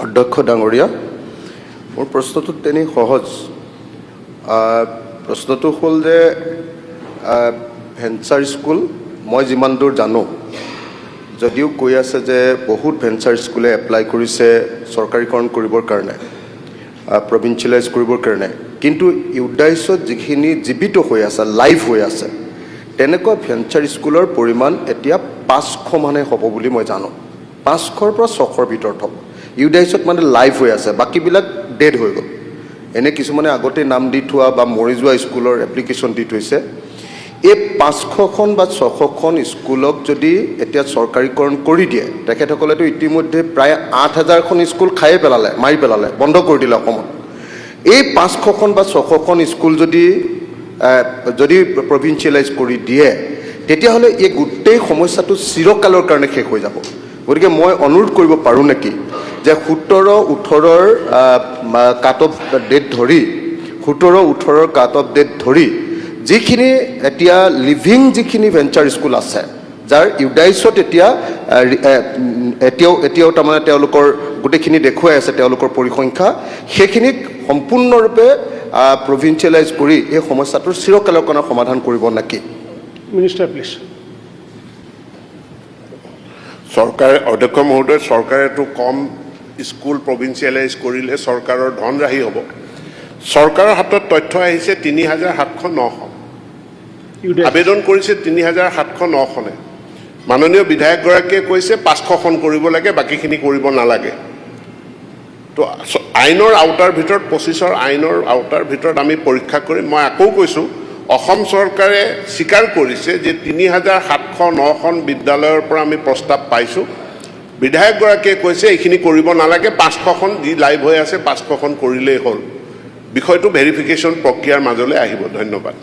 অধ্যক্ষ ডাঙৰীয়া, মোৰ প্ৰশ্নটো তেনেই সহজ। প্ৰশ্নটো হ'ল যে ভেঞ্চাৰ স্কুল, মই যিমান দূৰ জানো, যদিও কৈ আছে যে বহুত ভেঞ্চাৰ স্কুলে এপ্লাই কৰিছে চৰকাৰীকৰণ কৰিবৰ কাৰণে, প্ৰভিঞ্চিয়েলাইজ কৰিবৰ কাৰণে, কিন্তু ইউডাইছত যিখিনি জীৱিত হৈ আছে, লাইভ হৈ আছে, তেনেকুৱা ভেঞ্চাৰ স্কুলৰ পৰিমাণ এতিয়া 500 মানহে হ'ব বুলি মই জানো। 500ৰ পৰা 600ৰ ভিতৰত হ'ব। ইউডাইছত মানে লাইভ হৈ আছে, বাকীবিলাক ডেড হৈ গ'ল। এনে কিছুমানে আগতে নাম দি থোৱা বা মৰি যোৱা স্কুলৰ এপ্লিকেশ্যন দি থৈছে। এই 500খন বা 600খন স্কুলক যদি এতিয়া চৰকাৰীকৰণ কৰি দিয়ে, তেখেতসকলেতো ইতিমধ্যে প্ৰায় 8000খন স্কুল খায়ে পেলালে, মাৰি পেলালে, বন্ধ কৰি দিলে অসমত। এই 500খন বা 600খন স্কুল যদি প্ৰভিঞ্চিয়েলাইজ কৰি দিয়ে, তেতিয়াহ'লে এই গোটেই সমস্যাটো চিৰকালৰ কাৰণে শেষ হৈ যাব। গতিকে মই অনুৰোধ কৰিব পাৰোঁ নেকি যে 17-18ৰ কাট অফ ডেট ধৰি, 17-18ৰ কাট অফ ডেট ধৰি যিখিনি এতিয়া লিভিং যিখিনি ভেঞ্চাৰ স্কুল আছে, যাৰ ইউডাইছত এতিয়াও তাৰমানে তেওঁলোকৰ গোটেইখিনি দেখুৱাই আছে তেওঁলোকৰ পৰিসংখ্যা, সেইখিনিক সম্পূৰ্ণৰূপে প্ৰভিঞ্চিয়েলাইজ কৰি এই সমস্যাটোৰ চিৰকালৰ কাৰণে সমাধান কৰিব নেকি? Minister please. চৰকাৰে, অধ্যক্ষ মহোদয়, চৰকাৰেতো কম স্কুল প্ৰভিঞ্চিয়েলাইজ কৰিলে চৰকাৰৰ ধনৰাশি হ'ব। চৰকাৰৰ হাতত তথ্য আহিছে 3709খন, আবেদন কৰিছে 3709খনে। মাননীয় বিধায়কগৰাকীয়ে কৈছে 500খন কৰিব লাগে, বাকীখিনি কৰিব নালাগে। তো আইনৰ আওতাৰ ভিতৰত, 25ৰ আইনৰ আওতাৰ ভিতৰত আমি পৰীক্ষা কৰিম। মই আকৌ কৈছোঁ, অসম চৰকাৰে স্বীকাৰ কৰিছে যে 3709খন বিদ্যালয়ৰ পৰা আমি প্ৰস্তাৱ পাইছোঁ। বিধায়কগৰাকীয়ে কৈছে এইখিনি কৰিব নালাগে, 500খন যি লাইভ হৈ আছে 500খন কৰিলেই হ'ল। বিষয়টো ভেৰিফিকেশ্যন প্ৰক্ৰিয়াৰ মাজলৈ আহিব। ধন্যবাদ।